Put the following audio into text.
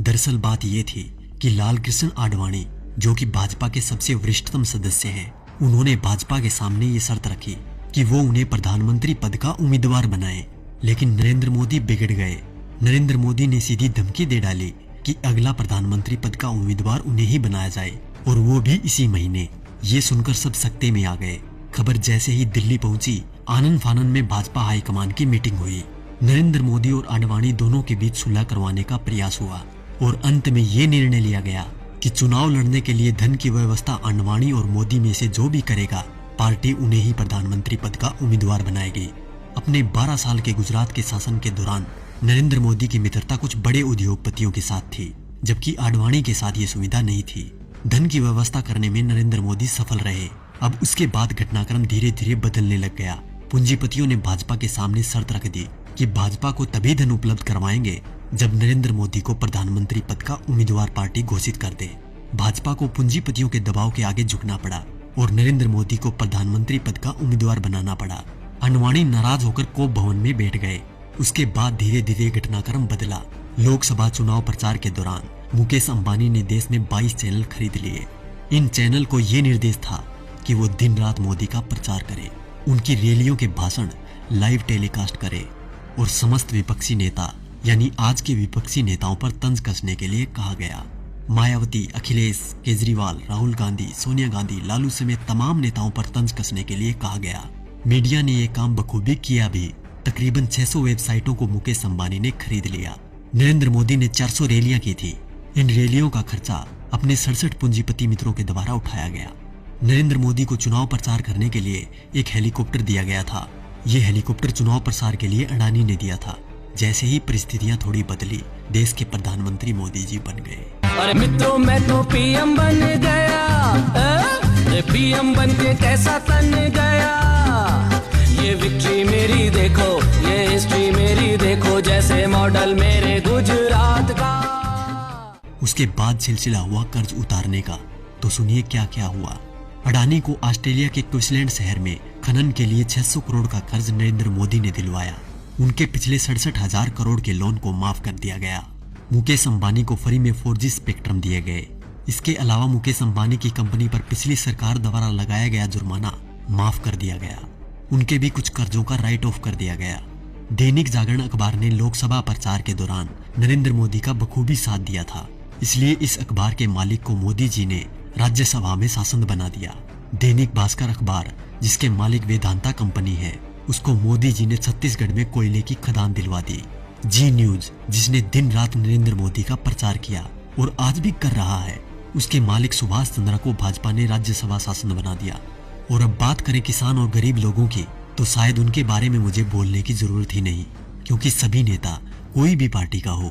दरअसल बात ये थी कि लाल कृष्ण आडवाणी, जो कि भाजपा के सबसे वरिष्ठतम सदस्य हैं, उन्होंने भाजपा के सामने ये शर्त रखी कि वो उन्हें प्रधानमंत्री पद का उम्मीदवार बनाए। लेकिन नरेंद्र मोदी बिगड़ गए। नरेंद्र मोदी ने सीधी धमकी दे डाली कि अगला प्रधानमंत्री पद का उम्मीदवार उन्हें ही बनाया जाए, और वो भी इसी महीने। ये सुनकर सब सकते में आ गए। खबर जैसे ही दिल्ली पहुंची, आनन फानन में भाजपा हाईकमान की मीटिंग हुई। नरेंद्र मोदी और आडवाणी दोनों के बीच सुलह करवाने का प्रयास हुआ और अंत में ये निर्णय लिया गया कि चुनाव लड़ने के लिए धन की व्यवस्था आडवाणी और मोदी में से जो भी करेगा, पार्टी उन्हें ही प्रधानमंत्री पद का उम्मीदवार बनाएगी। अपने 12 साल के गुजरात के शासन के दौरान नरेंद्र मोदी की मित्रता कुछ बड़े उद्योगपतियों के साथ थी, जबकि आडवाणी के साथ ये सुविधा नहीं थी। धन की व्यवस्था करने में नरेंद्र मोदी सफल रहे। अब उसके बाद घटनाक्रम धीरे धीरे बदलने लग गया। पूंजीपतियों ने भाजपा के सामने शर्त रख दी कि भाजपा को तभी धन उपलब्ध करवाएंगे जब नरेंद्र मोदी को प्रधानमंत्री पद का उम्मीदवार पार्टी घोषित कर दे। भाजपा को पूंजीपतियों के दबाव के आगे झुकना पड़ा और नरेंद्र मोदी को प्रधानमंत्री पद का उम्मीदवार बनाना पड़ा। आडवाणी नाराज होकर कोप भवन में बैठ गए। उसके बाद धीरे धीरे घटनाक्रम बदला। लोकसभा चुनाव प्रचार के दौरान मुकेश अंबानी ने देश में 22 चैनल खरीद लिए। इन चैनल को ये निर्देश था कि वो दिन रात मोदी का प्रचार करे, उनकी रैलियों के भाषण लाइव टेलीकास्ट करे और समस्त विपक्षी नेता यानी आज के विपक्षी नेताओं पर तंज कसने के लिए कहा गया। मायावती, अखिलेश, केजरीवाल, राहुल गांधी, सोनिया गांधी, लालू समेत तमाम नेताओं पर तंज कसने के लिए कहा गया। मीडिया ने यह काम बखूबी किया भी। तकरीबन 600 वेबसाइटों को मुकेश अंबानी ने खरीद लिया। नरेंद्र मोदी ने 400 रैलियां की थी। इन रैलियों का खर्चा अपने 67 पूंजीपति मित्रों के द्वारा उठाया गया। नरेंद्र मोदी को चुनाव प्रचार करने के लिए एक हेलीकॉप्टर दिया गया था। ये हेलीकॉप्टर चुनाव प्रचार के लिए अडानी ने दिया था। जैसे ही परिस्थितियां थोड़ी बदली, देश के प्रधानमंत्री मोदी जी बन गए। अरे मित्रों, मैं तो पीएम बन गया। पीएम बन के कैसा तन गया। ये विक्ट्री मेरी देखो, ये हिस्ट्री मेरी देखो, जैसे मॉडल मेरे गुजरात का। उसके बाद सिलसिला हुआ कर्ज उतारने का। तो सुनिए क्या क्या हुआ। अडानी को ऑस्ट्रेलिया के क्वींसलैंड शहर में खनन के लिए 600 करोड़ का कर्ज नरेंद्र मोदी ने दिलवाया। उनके पिछले 67,000 करोड़ के लोन को माफ कर दिया गया। मुकेश अंबानी को फ्री में 4G स्पेक्ट्रम दिए गए। इसके अलावा मुकेश अंबानी की कंपनी पर पिछली सरकार द्वारा लगाया गया जुर्माना माफ कर दिया गया। उनके भी कुछ कर्जों का राइट ऑफ कर दिया गया। दैनिक जागरण अखबार ने लोकसभा प्रचार के दौरान नरेंद्र मोदी का बखूबी साथ दिया था, इसलिए इस अखबार के मालिक को मोदी जी ने राज्यसभा में सांसद बना दिया। दैनिक भास्कर अखबार, जिसके मालिक वेदांता कंपनी है, उसको मोदी जी ने छत्तीसगढ़ में कोयले की खदान दिलवा दी। जी न्यूज, जिसने दिन रात नरेंद्र मोदी का प्रचार किया और आज भी कर रहा है, उसके मालिक सुभाष चंद्रा को भाजपा ने राज्यसभा सांसद बना दिया। और अब बात करें किसान और गरीब लोगों की, तो शायद उनके बारे में मुझे बोलने की जरूरत ही नहीं, क्योंकि सभी नेता कोई भी पार्टी का हो,